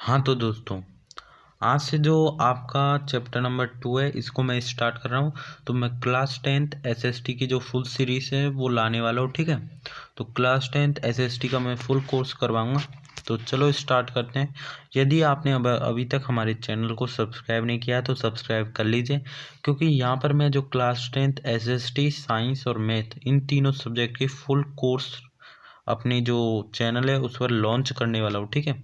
हाँ तो दोस्तों, आज से जो आपका चैप्टर नंबर 2 है इसको मैं स्टार्ट कर रहा हूँ। तो मैं क्लास 10th एसएसटी की जो फुल सीरीज़ है वो लाने वाला हूँ, ठीक है। तो क्लास 10th एसएसटी का मैं फुल कोर्स करवाऊँगा। तो चलो स्टार्ट करते हैं। यदि आपने अभी तक हमारे चैनल को सब्सक्राइब नहीं किया है तो सब्सक्राइब कर लीजिए, क्योंकि यहाँ पर मैं जो क्लास 10th एसएसटी, साइंस और मैथ इन तीनों सब्जेक्ट की फुल कोर्स अपनी जो चैनल है उस पर लॉन्च करने वाला हूँ, ठीक है।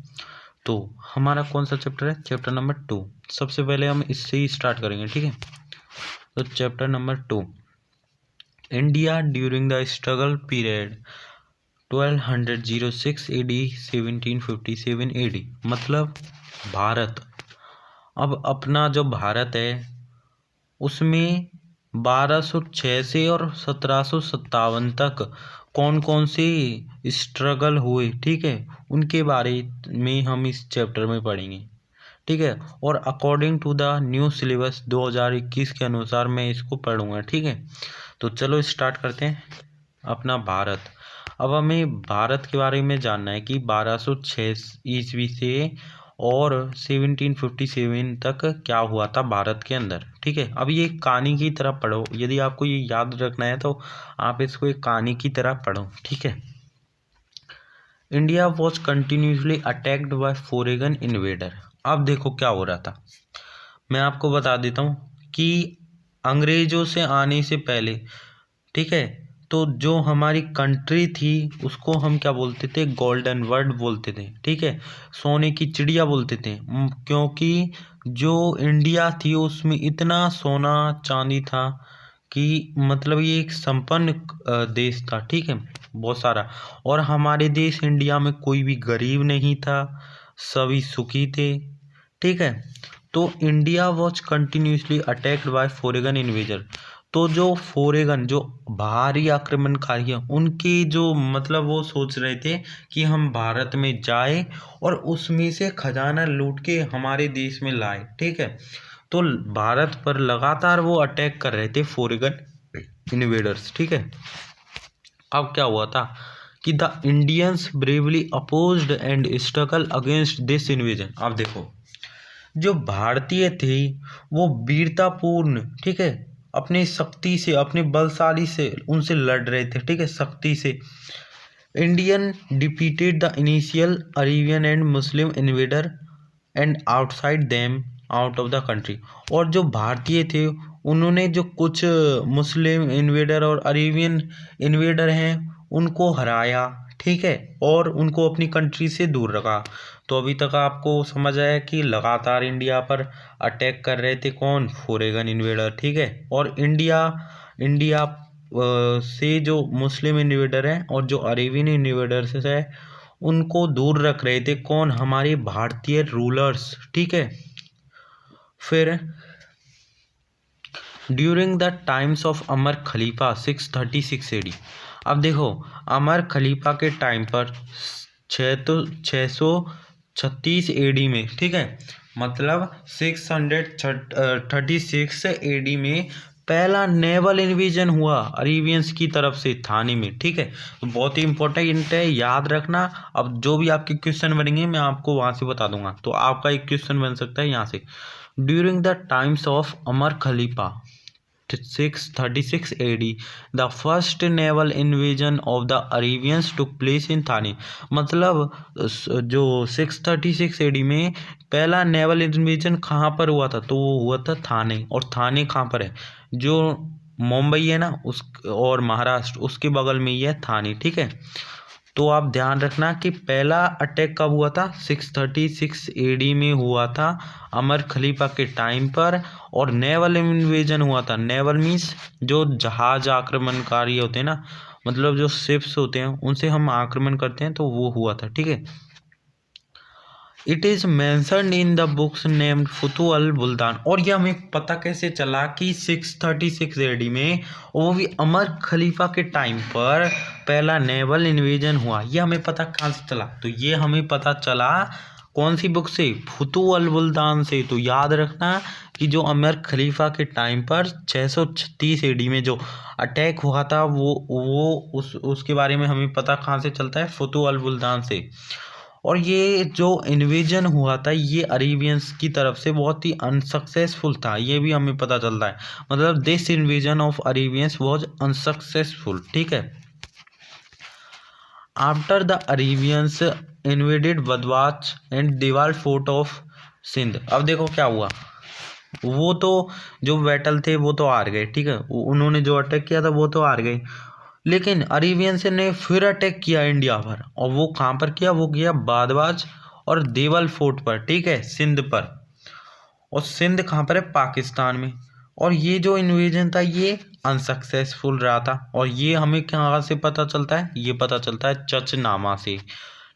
तो हमारा कौन सा चैप्टर है? Chapter number 2। सबसे पहले हम इससे ही स्टार्ट करेंगे, ठीक है। तो chapter number 2, India during the struggle period 1206 AD 1757 AD, मतलब भारत। अब अपना जो भारत है उसमें 1206 से और 1757 तक कौन कौन से स्ट्रगल हुए, ठीक है, उनके बारे में हम इस चैप्टर में पढ़ेंगे, ठीक है। और according to the new syllabus 2021 के अनुसार मैं इसको पढ़ूंगा, ठीक है। तो चलो स्टार्ट करते हैं अपना भारत। अब हमें भारत के बारे में जानना है कि 1206 ईस्वी से और 1757 तक क्या हुआ था भारत के अंदर, ठीक है। अब ये कहानी की तरह पढ़ो, यदि आपको ये याद रखना है तो आप इसको एक कहानी की तरह पढ़ो, ठीक है। India was continuously attacked by foreign invader. अब देखो क्या हो रहा था, मैं आपको बता देता हूँ कि अंग्रेजों से आने से पहले, ठीक है, तो जो हमारी कंट्री थी उसको हम क्या बोलते थे? गोल्डन वर्ल्ड बोलते थे, ठीक है, सोने की चिड़िया बोलते थे। क्योंकि जो इंडिया थी उसमें इतना सोना चांदी था कि मतलब ये एक संपन्न देश था, ठीक है, बहुत सारा। और हमारे देश इंडिया में कोई भी गरीब नहीं था, सभी सुखी थे, ठीक है। तो India was continuously attacked by foreign invader. तो जो फॉरेन, जो बाहरी आक्रमणकारी हैं, उनकी जो मतलब वो सोच रहे थे कि हम भारत में जाए और उसमें से खजाना लूट के हमारे देश में लाए, ठीक है। तो भारत पर लगातार वो अटैक कर रहे थे फॉरेन इन्वेडर्स, ठीक है। अब क्या हुआ था कि the Indians bravely opposed and struggle against this invasion. अब देखो, जो भारतीय थे वो वीरतापूर्ण, ठीक है, अपनी शक्ति से, अपने बलशाली से उनसे लड़ रहे थे, ठीक है, शक्ति से। Indian defeated the initial Arabian and Muslim invader and outside them out of the country. और जो भारतीय थे उन्होंने जो कुछ मुस्लिम इन्वेडर और अरेबियन इन्वेडर हैं उनको हराया, ठीक है, और उनको अपनी कंट्री से दूर रखा। तो अभी तक आपको समझ आया कि लगातार इंडिया पर अटैक कर रहे थे कौन? फॉरेन इन्वेडर, ठीक है। और इंडिया इंडिया से जो मुस्लिम इन्वेडर हैं और जो अरेबियन इन्वेडर्स है उनको दूर रख रहे थे कौन? हमारे भारतीय रूलर्स, ठीक है। फिर during the times of Amar Khalifa 636 AD। अब देखो, अमर खलीफा के टाइम पर 636 AD में, ठीक है, मतलब 636 AD में पहला नेवल इन्वेजन हुआ अरेबियंस की तरफ से थाने में, ठीक है। तो बहुत ही इंपॉर्टेंट है, याद रखना। अब जो भी आपके क्वेश्चन बनेंगे मैं आपको वहां से बता दूंगा। तो आपका एक क्वेश्चन बन सकता है यहाँ से, during the times of Amar Khalifa 636 AD, the first naval invasion of the Arabians took place in थाने। मतलब जो 636 AD में पहला नेवल इन्वेजन कहाँ पर हुआ था? तो वो हुआ था थाने। और थाने कहाँ पर है? जो मुंबई है ना, उस और महाराष्ट्र उसके बगल में ही है थाने, ठीक है। तो आप ध्यान रखना कि पहला अटैक कब हुआ था? 636 AD में हुआ था अमर खलीफा के टाइम पर। और नेवल इन्वेजन हुआ था, नेवल मीन्स जो जहाज आक्रमणकारी होते हैं ना, मतलब जो शिप्स होते हैं उनसे हम आक्रमण करते हैं, तो वो हुआ था, ठीक है। It is mentioned in the books named Futuh al Buldan. और यह हमें पता कैसे चला कि 636 AD में, वो भी अमर खलीफा के टाइम पर, पहला नेवल इन्वेजन हुआ? यह हमें पता कहाँ से चला? तो ये हमें पता चला कौन सी बुक से? फुतु अल बुल्तान से। तो याद रखना कि जो अमर खलीफा के टाइम पर 636 AD में जो अटैक हुआ था वो उसके बारे में हमें पता कहाँ से चलता है? फुतु अल बुल्तान से। और ये जो इन्वेजन हुआ था ये अरेबियंस की तरफ से बहुत ही अनसक्सेसफुल था, ये भी हमें पता चलता है। मतलब this invasion of Arabians was unsuccessful, ठीक है। आफ्टर द अरेबियंस इन्वेडेड बदवाच and Deval fort of Sindh. अब देखो क्या हुआ, वो तो जो बैटल थे वो तो हार गए, ठीक है, उन्होंने जो अटैक किया था वो तो हार गए, लेकिन अरेबियंस ने फिर अटैक किया इंडिया पर। और वो कहाँ पर किया, वो किया बादवाज और देवल फोर्ट पर, ठीक है, सिंध पर। और सिंध कहाँ पर है, पाकिस्तान में। और ये जो इन्वेजन था ये अनसक्सेसफुल रहा था। और ये हमें कहाँ से पता चलता है, ये पता चलता है चचनामा से,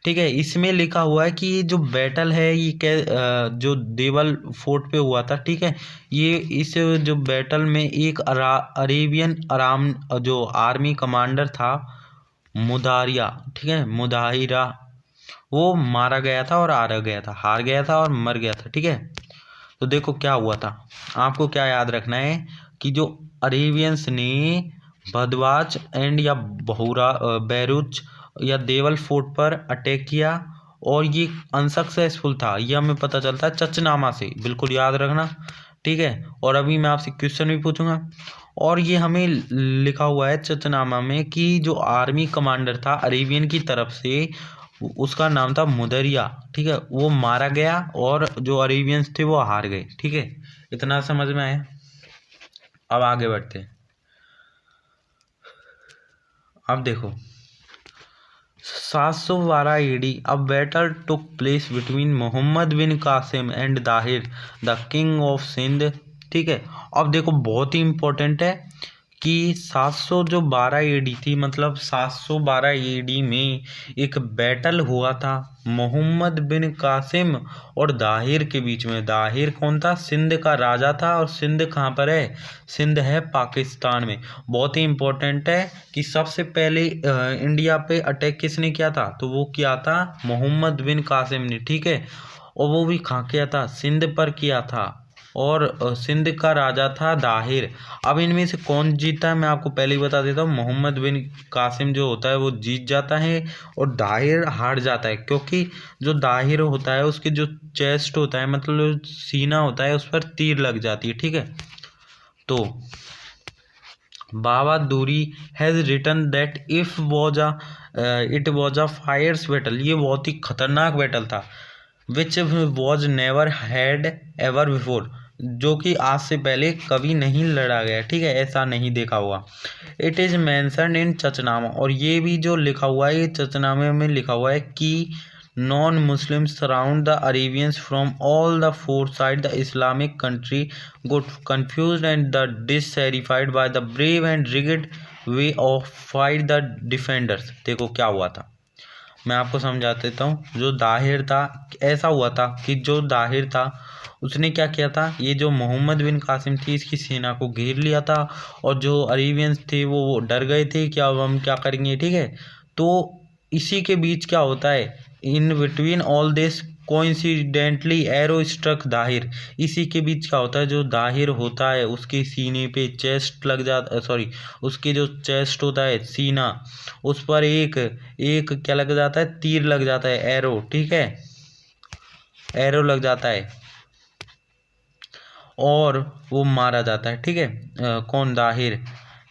ठीक है। इसमें लिखा हुआ है कि ये जो बैटल है ये जो देवल फोर्ट पे हुआ था, ठीक है। ये इस जो बैटल में एक अरेबियन आराम जो आर्मी कमांडर था मुदारिया, ठीक है, मुदाहिरा, वो मारा गया था और हार गया था और मर गया था, ठीक है। तो देखो क्या हुआ था, आपको क्या याद रखना है कि जो अरेबियंस ने भदवाच एंड या बैरूच या देवल फोर्ट पर अटैक किया और ये अनसक्सेसफुल था, ये हमें पता चलता है चचनामा से, बिल्कुल याद रखना, ठीक है। और अभी मैं आपसे क्वेश्चन भी पूछूंगा। और ये हमें लिखा हुआ है चचनामा में कि जो आर्मी कमांडर था अरेबियन की तरफ से, उसका नाम था मुदरिया, ठीक है, वो मारा गया और जो अरेबियंस थे वो हार गए, ठीक है। इतना समझ में आया। अब आगे बढ़ते हैं। अब देखो 712 AD a battle took place between Mohammad bin Qasim and Dahir the king of Sindh, ठीक है। अब देखो बहुत ही इम्पोर्टेंट है कि 712 AD थी, मतलब 712 AD में एक बैटल हुआ था मोहम्मद बिन कासिम और दाहिर के बीच में। दाहिर कौन था, सिंध का राजा था। और सिंध कहाँ पर है, सिंध है पाकिस्तान में। बहुत ही इम्पोर्टेंट है कि सबसे पहले इंडिया पे अटैक किसने किया था, तो वो किया था मोहम्मद बिन कासिम ने, ठीक है। और वो भी कहाँ किया था, सिंध पर किया था। और सिंध का राजा था दाहिर। अब इनमें से कौन जीता है मैं आपको पहले ही बता देता हूँ। मोहम्मद बिन कासिम जो होता है वो जीत जाता है और दाहिर हार जाता है, क्योंकि जो दाहिर होता है उसके जो चेस्ट होता है, मतलब सीना होता है, उस पर तीर लग जाती है, ठीक है। तो बाबा दूरी has written that it was a fierce battle, ये बहुत ही खतरनाक बैटल था, which was never had ever before, जो कि आज से पहले कभी नहीं लड़ा गया, ठीक है, ऐसा नहीं देखा हुआ। इट इज़ मैंसनड इन चचनामा, और ये भी जो लिखा हुआ है ये चचनामे में लिखा हुआ है कि non Muslim surround the Arabians from all the four side the Islamic country got confused and the dissatisfied by the brave and rigid way of fight the defenders। देखो क्या हुआ था, मैं आपको समझा देता हूँ। जो दाहिर था, ऐसा हुआ था कि जो दाहिर था उसने क्या किया था, ये जो मोहम्मद बिन कासिम थी इसकी सेना को घेर लिया था। और जो अरेबियंस थे वो डर गए थे कि अब हम क्या करेंगे, ठीक है। तो इसी के बीच क्या होता है, in between all this coincidentally arrow struck Dahir, इसी के बीच क्या होता है, जो दाहिर होता है उसके सीने पे चेस्ट लग जाता, सॉरी, उसके जो चेस्ट होता है सीना, उस पर एक एक क्या लग जाता है, तीर लग जाता है, एरो, ठीक है, एरो लग जाता है और वो मारा जाता है, ठीक है। कौन, Dahir.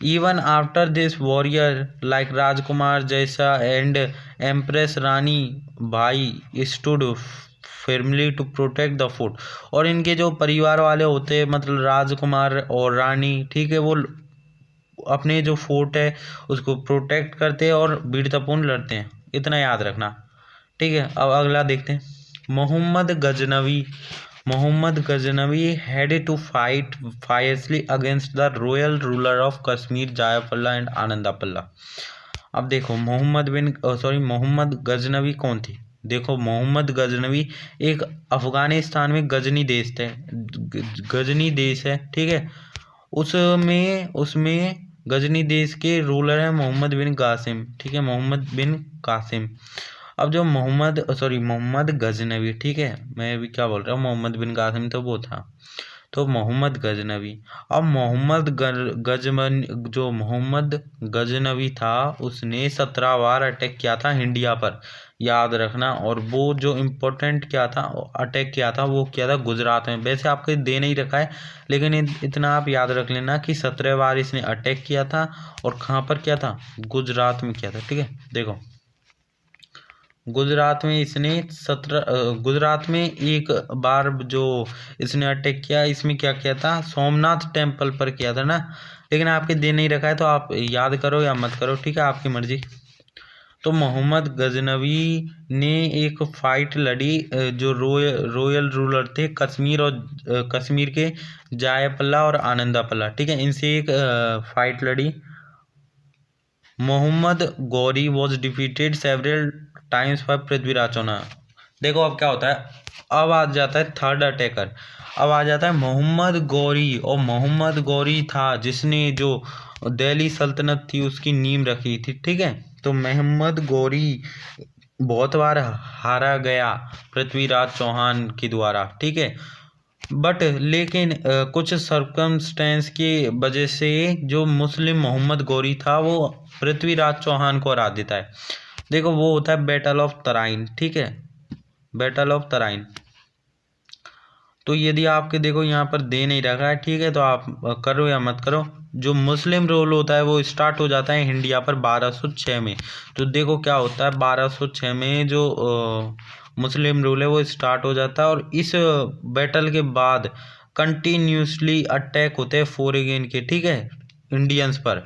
Even after this warrior like Rajkumar जैसा and empress Rani Bai stood firmly to protect the fort, और इनके जो परिवार वाले होते हैं, मतलब राजकुमार और रानी, ठीक है, वो अपने जो फोर्ट है उसको प्रोटेक्ट करते हैं और वीरतापूर्ण लड़ते हैं, इतना याद रखना, ठीक है। अब अगला देखते हैं। Mohammad Ghaznavi had to fight fiercely against the royal ruler of Kashmir Jayapala and Anandapala. अब देखो मोहम्मद गजनवी कौन थी। देखो मोहम्मद गजनवी एक अफगानिस्तान में गजनी देश है, ठीक है। उसमें गजनी देश के रूलर है मोहम्मद बिन कासिम, ठीक है, मोहम्मद बिन कासिम। अब जो मोहम्मद गजनवी, ठीक है, मैं भी क्या बोल रहा हूँ, मोहम्मद बिन कासिम तो वो था, तो मोहम्मद गजनवी। अब मोहम्मद गजनवी था, उसने 17 बार अटैक किया था इंडिया पर, याद रखना। और वो जो इम्पोर्टेंट क्या था अटैक किया था वो किया था गुजरात में। वैसे आपको दे नहीं रखा है, लेकिन इतना आप याद रख लेना कि 17 बार इसने अटैक किया था और कहाँ पर किया था, गुजरात में किया था। ठीक है, देखो गुजरात में इसने गुजरात में एक बार जो इसने अटैक किया, इसमें क्या किया था, सोमनाथ टेम्पल पर किया था ना। लेकिन आपके दे नहीं रखा है तो आप याद करो या मत करो, ठीक है, आपकी मर्जी। तो मोहम्मद गजनवी ने एक फाइट लड़ी, जो रॉयल रूलर थे कश्मीर और कश्मीर के जायपल्ला और आनंदापल्ला, ठीक है, इनसे एक फाइट लड़ी। Mohammad Ghori was defeated several times by Prithviraj Chauhan. देखो अब क्या होता है, अब आ जाता है थर्ड अटैकर, अब आ जाता है मोहम्मद गौरी। और मोहम्मद गौरी था जिसने जो दिल्ली सल्तनत थी उसकी नींव रखी थी। ठीक है, तो मोहम्मद गौरी बहुत बार हारा गया पृथ्वीराज चौहान के द्वारा। ठीक है, बट लेकिन कुछ सर्कमस्टेंस की वजह से जो मुस्लिम मोहम्मद गौरी था वो पृथ्वीराज चौहान को हरा देता है। देखो वो होता है बैटल ऑफ तराइन। ठीक है, बैटल ऑफ तराइन। तो यदि आपके देखो यहाँ पर दे नहीं रखा है, ठीक है, तो आप करो या मत करो। जो मुस्लिम रोल होता है वो स्टार्ट हो जाता है इंडिया पर 1206 में। तो देखो क्या होता है 1206 में जो मुस्लिम रूल है वो स्टार्ट हो जाता है। और इस बैटल के बाद कंटिन्यूसली अटैक होते हैं फॉरेन के, ठीक है, इंडियंस पर।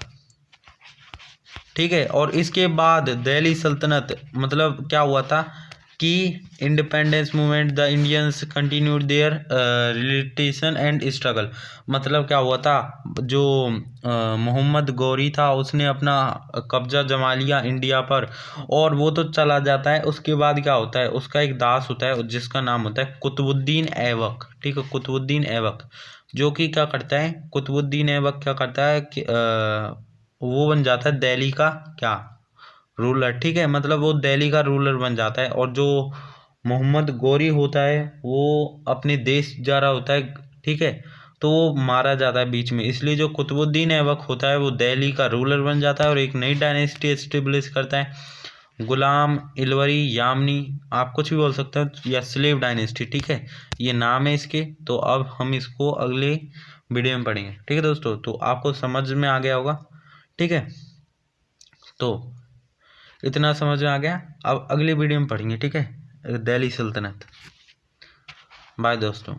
ठीक है, और इसके बाद दिल्ली सल्तनत, मतलब क्या हुआ था कि independence movement the Indians continued their relation and struggle. मतलब क्या हुआ था, जो मोहम्मद गौरी था उसने अपना कब्जा जमा लिया इंडिया पर, और वो तो चला जाता है। उसके बाद क्या होता है, उसका एक दास होता है जिसका नाम होता है कुतुबुद्दीन ऐबक। ठीक है, कुतुबुद्दीन ऐबक, जो कि क्या करता है, कुतुबुद्दीन ऐबक क्या करता है कि वो बन जाता है दिल्ली का क्या, रूलर। ठीक है, मतलब वो दिल्ली का रूलर बन जाता है। और जो मोहम्मद गौरी होता है वो अपने देश जा रहा होता है। ठीक है, तो वो मारा जाता है बीच में। इसलिए जो कुतुबुद्दीन ऐबक होता है वो दिल्ली का रूलर बन जाता है और एक नई डायनेस्टी एस्टेब्लिश करता है, गुलाम इलवरी यामनी, आप कुछ भी बोल सकते हो, या स्लेव डायनेस्टी। ठीक है, ये नाम है इसके। तो अब हम इसको अगले वीडियो में पढ़ेंगे। ठीक है दोस्तों, तो आपको समझ में आ गया होगा। ठीक है, तो इतना समझ में आ गया। अब अगली वीडियो में पढ़ेंगे, ठीक है, दिल्ली सल्तनत। बाय दोस्तों।